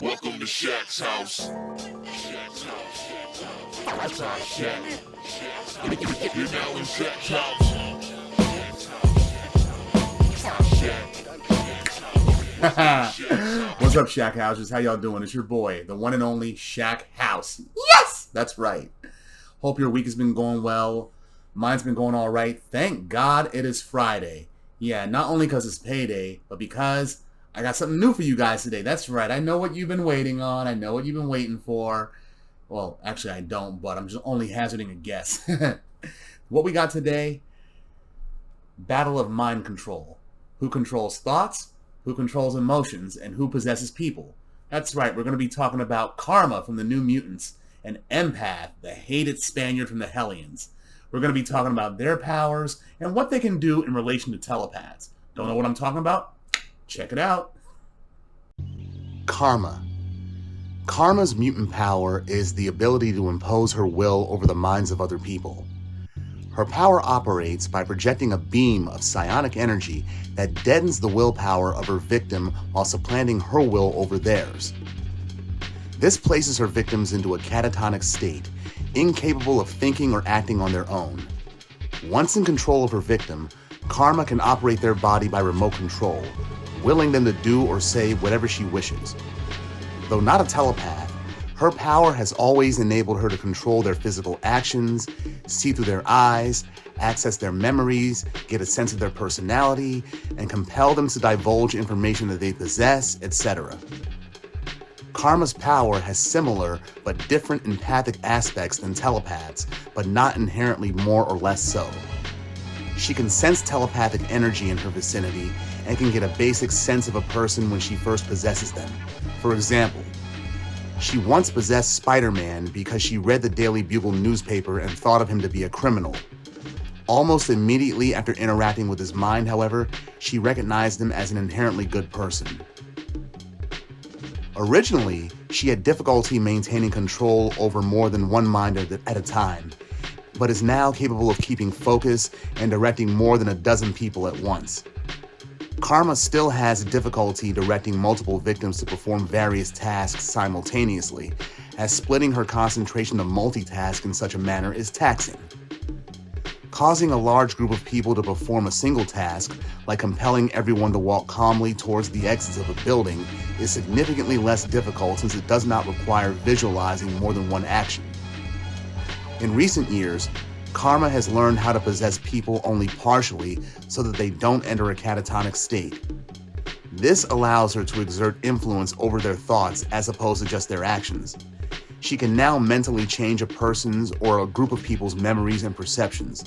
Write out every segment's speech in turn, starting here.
Welcome to Shaq's house. Shaq's house. That's our Shaq. You're now in Shaq's house. What's up, Shaq Houses? How y'all doing? It's your boy, the one and only Shaq House. Yes! That's right. Hope your week has been going well. Mine's been going all right. Thank God it is Friday. Yeah, not only because it's payday, but because I got something new for you guys today. That's right. I know what you've been waiting on. I know what you've been waiting for. Well, actually, I don't, but I'm just only hazarding a guess. What we got today? Battle of mind control. Who controls thoughts? Who controls emotions? And who possesses people? That's right. We're going to be talking about Karma from the New Mutants and Empath, the hated Spaniard from the Hellions. We're going to be talking about their powers and what they can do in relation to telepaths. Don't know what I'm talking about? Check it out. Karma. Karma's mutant power is the ability to impose her will over the minds of other people. Her power operates by projecting a beam of psionic energy that deadens the willpower of her victim while supplanting her will over theirs. This places her victims into a catatonic state, incapable of thinking or acting on their own. Once in control of her victim, Karma can operate their body by remote control, willing them to do or say whatever she wishes. Though not a telepath, her power has always enabled her to control their physical actions, see through their eyes, access their memories, get a sense of their personality, and compel them to divulge information that they possess, etc. Karma's power has similar but different empathic aspects than telepaths, but not inherently more or less so. She can sense telepathic energy in her vicinity and can get a basic sense of a person when she first possesses them. For example, she once possessed Spider-Man because she read the Daily Bugle newspaper and thought of him to be a criminal. Almost immediately after interacting with his mind, however, she recognized him as an inherently good person. Originally, she had difficulty maintaining control over more than one mind at a time, but is now capable of keeping focus and directing more than a dozen people at once. Karma still has difficulty directing multiple victims to perform various tasks simultaneously, as splitting her concentration to multitask in such a manner is taxing. Causing a large group of people to perform a single task, like compelling everyone to walk calmly towards the exits of a building, is significantly less difficult since it does not require visualizing more than one action. In recent years, Karma has learned how to possess people only partially so that they don't enter a catatonic state. This allows her to exert influence over their thoughts as opposed to just their actions. She can now mentally change a person's or a group of people's memories and perceptions.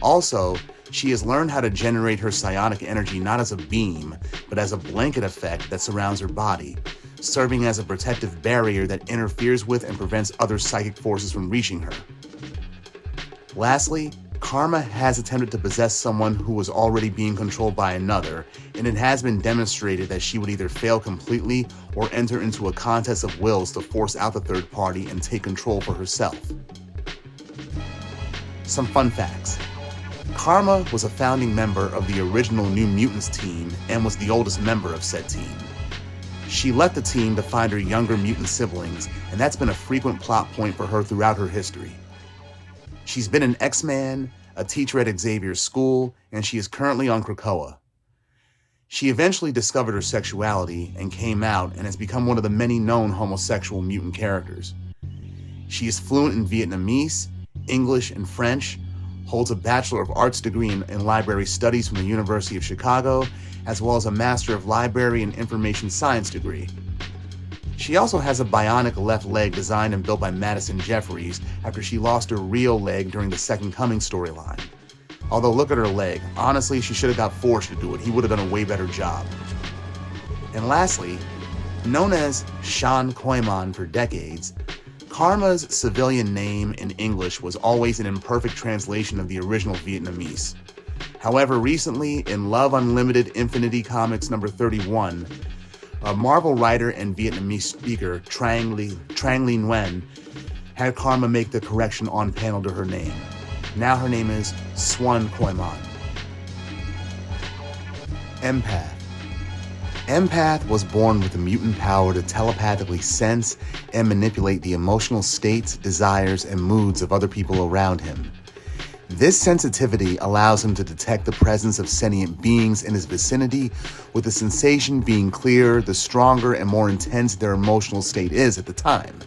Also, she has learned how to generate her psionic energy not as a beam, but as a blanket effect that surrounds her body, serving as a protective barrier that interferes with and prevents other psychic forces from reaching her. Lastly, Karma has attempted to possess someone who was already being controlled by another, and it has been demonstrated that she would either fail completely or enter into a contest of wills to force out the third party and take control for herself. Some fun facts. Karma was a founding member of the original New Mutants team and was the oldest member of said team. She left the team to find her younger mutant siblings, and that's been a frequent plot point for her throughout her history. She's been an X-Man, a teacher at Xavier's school, and she is currently on Krakoa. She eventually discovered her sexuality and came out and has become one of the many known homosexual mutant characters. She is fluent in Vietnamese, English, and French, holds a Bachelor of Arts degree in Library Studies from the University of Chicago, as well as a Master of Library and Information Science degree. She also has a bionic left leg designed and built by Madison Jeffries after she lost her real leg during the Second Coming storyline. Although look at her leg, honestly she should have got Forge to do it, he would have done a way better job. And lastly, known as Xian for decades, Karma's civilian name in English was always an imperfect translation of the original Vietnamese. However, recently, in Love Unlimited Infinity Comics number 31, a Marvel writer and Vietnamese speaker, Trang Le Nguyen, had Karma make the correction on panel to her name. Now her name is Xuan. Empath. Empath was born with the mutant power to telepathically sense and manipulate the emotional states, desires, and moods of other people around him. This sensitivity allows him to detect the presence of sentient beings in his vicinity, with the sensation being clearer the stronger and more intense their emotional state is at the time.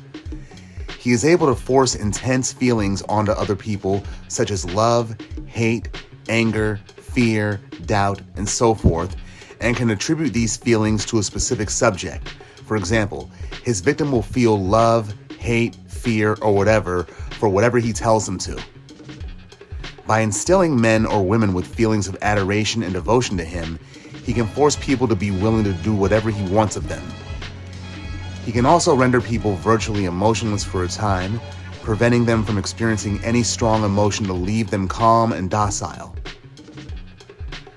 He is able to force intense feelings onto other people, such as love, hate, anger, fear, doubt, and so forth, and can attribute these feelings to a specific subject. For example, his victim will feel love, hate, fear, or whatever for whatever he tells them to. By instilling men or women with feelings of adoration and devotion to him, he can force people to be willing to do whatever he wants of them. He can also render people virtually emotionless for a time, preventing them from experiencing any strong emotion to leave them calm and docile.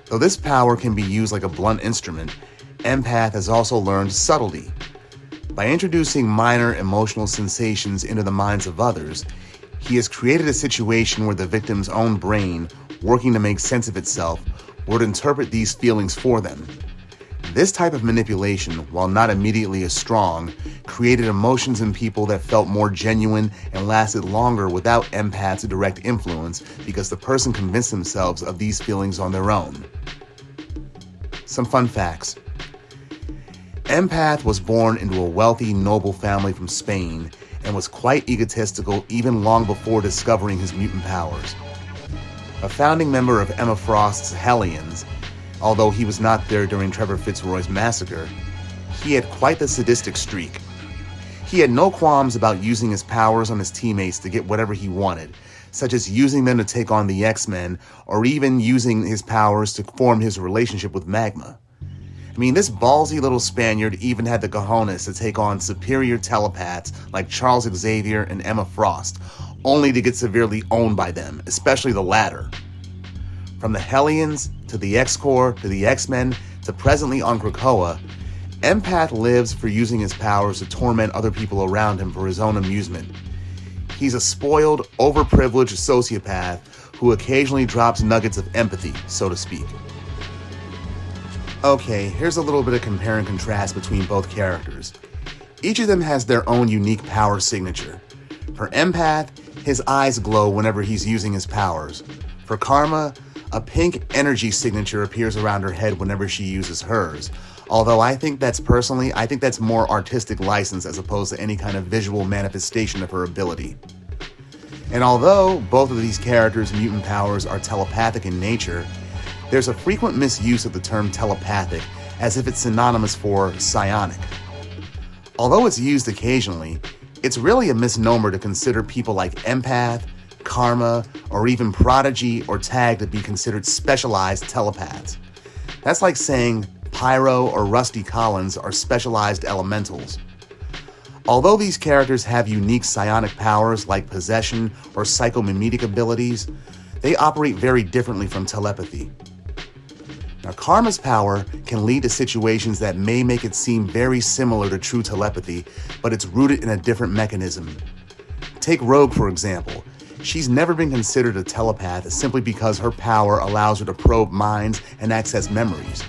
Though this power can be used like a blunt instrument, Empath has also learned subtlety. By introducing minor emotional sensations into the minds of others, he has created a situation where the victim's own brain, working to make sense of itself, would interpret these feelings for them. This type of manipulation, while not immediately as strong, created emotions in people that felt more genuine and lasted longer without Empath's direct influence because the person convinced themselves of these feelings on their own. Some fun facts. Empath was born into a wealthy, noble family from Spain and was quite egotistical even long before discovering his mutant powers. A founding member of Emma Frost's Hellions, although he was not there during Trevor Fitzroy's massacre, he had quite the sadistic streak. He had no qualms about using his powers on his teammates to get whatever he wanted, such as using them to take on the X-Men, or even using his powers to form his relationship with Magma. I mean, this ballsy little Spaniard even had the cojones to take on superior telepaths like Charles Xavier and Emma Frost, only to get severely owned by them, especially the latter. From the Hellions, to the X-Corp, to the X-Men, to presently on Krakoa, Empath lives for using his powers to torment other people around him for his own amusement. He's a spoiled, overprivileged sociopath who occasionally drops nuggets of empathy, so to speak. Okay, here's a little bit of compare and contrast between both characters. Each of them has their own unique power signature. For Empath, his eyes glow whenever he's using his powers. For Karma, a pink energy signature appears around her head whenever she uses hers. Although I think that's more artistic license as opposed to any kind of visual manifestation of her ability. And although both of these characters' mutant powers are telepathic in nature, there's a frequent misuse of the term telepathic as if it's synonymous for psionic. Although it's used occasionally, it's really a misnomer to consider people like Empath, Karma, or even Prodigy or Tag to be considered specialized telepaths. That's like saying Pyro or Rusty Collins are specialized elementals. Although these characters have unique psionic powers like possession or psychomimetic abilities, they operate very differently from telepathy. Now, Karma's power can lead to situations that may make it seem very similar to true telepathy, but it's rooted in a different mechanism. Take Rogue, for example. She's never been considered a telepath simply because her power allows her to probe minds and access memories.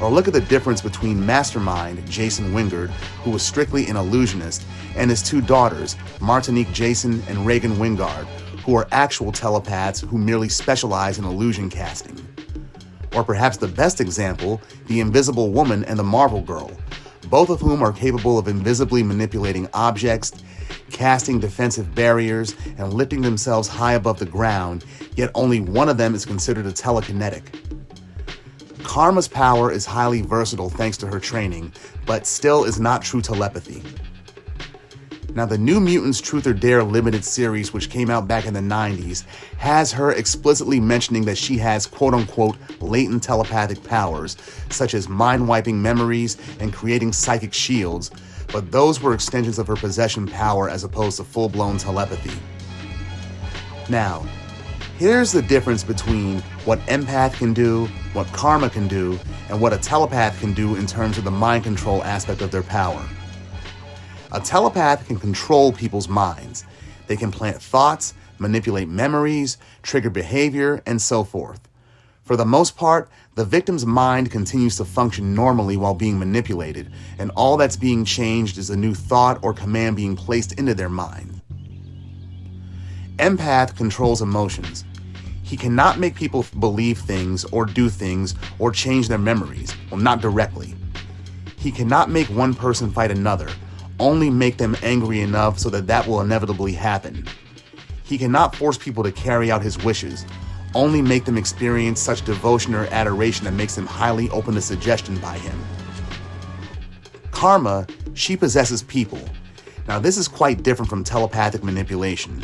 Or look at the difference between Mastermind, Jason Wingard, who was strictly an illusionist, and his two daughters, Martinique Jason and Reagan Wingard, who are actual telepaths who merely specialize in illusion casting. Or perhaps the best example, the Invisible Woman and the Marvel Girl, both of whom are capable of invisibly manipulating objects, casting defensive barriers, and lifting themselves high above the ground, yet only one of them is considered a telekinetic. Karma's power is highly versatile thanks to her training, but still is not true telepathy. Now, the New Mutants Truth or Dare limited series, which came out back in the 90s, has her explicitly mentioning that she has quote-unquote latent telepathic powers, such as mind-wiping memories and creating psychic shields, but those were extensions of her possession power as opposed to full-blown telepathy. Now, here's the difference between what Empath can do, what Karma can do, and what a telepath can do in terms of the mind control aspect of their power. A telepath can control people's minds. They can plant thoughts, manipulate memories, trigger behavior, and so forth. For the most part, The victim's mind continues to function normally while being manipulated, and all that's being changed is a new thought or command being placed into their mind. Empath controls emotions. He cannot make people believe things or do things or change their memories, well, not directly. He cannot make one person fight another, only make them angry enough so that will inevitably happen. He cannot force people to carry out his wishes, only make them experience such devotion or adoration that makes them highly open to suggestion by him. Karma, she possesses people. Now this is quite different from telepathic manipulation.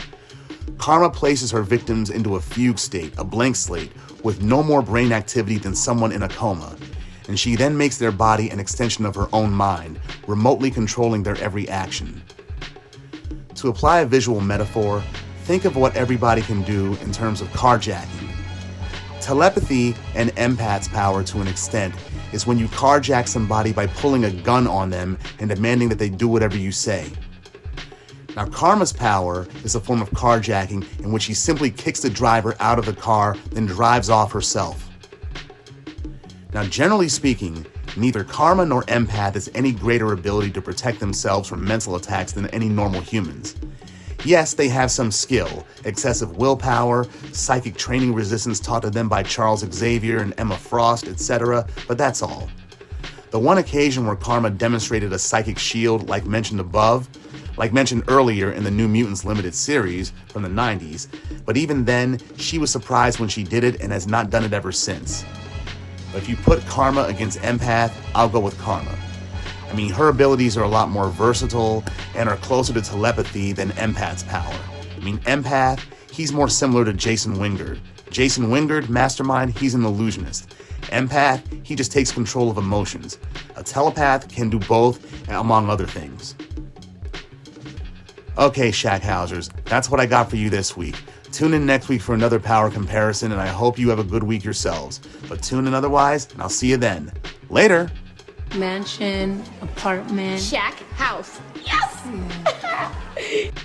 Karma places her victims into a fugue state, a blank slate, with no more brain activity than someone in a coma, and she then makes their body an extension of her own mind, remotely controlling their every action. To apply a visual metaphor, think of what everybody can do in terms of carjacking. Telepathy and empath's power to an extent is when you carjack somebody by pulling a gun on them and demanding that they do whatever you say. Now, Karma's power is a form of carjacking in which she simply kicks the driver out of the car, then drives off herself. Now, generally speaking, neither Karma nor Empath has any greater ability to protect themselves from mental attacks than any normal humans. Yes, they have some skill, excessive willpower, psychic training resistance taught to them by Charles Xavier and Emma Frost, etc., but that's all. The one occasion where Karma demonstrated a psychic shield, like mentioned earlier in the New Mutants limited series from the 90s, but even then, she was surprised when she did it and has not done it ever since. But if you put Karma against Empath, I'll go with Karma. I mean, her abilities are a lot more versatile and are closer to telepathy than Empath's power. I mean, Empath, he's more similar to Jason Wingard. Jason Wingard, mastermind, he's an illusionist. Empath, he just takes control of emotions. A telepath can do both, among other things. Okay, Shackhousers, that's what I got for you this week. Tune in next week for another power comparison, and I hope you have a good week yourselves. But tune in otherwise, and I'll see you then. Later! Mansion, apartment. Shack house. Yes!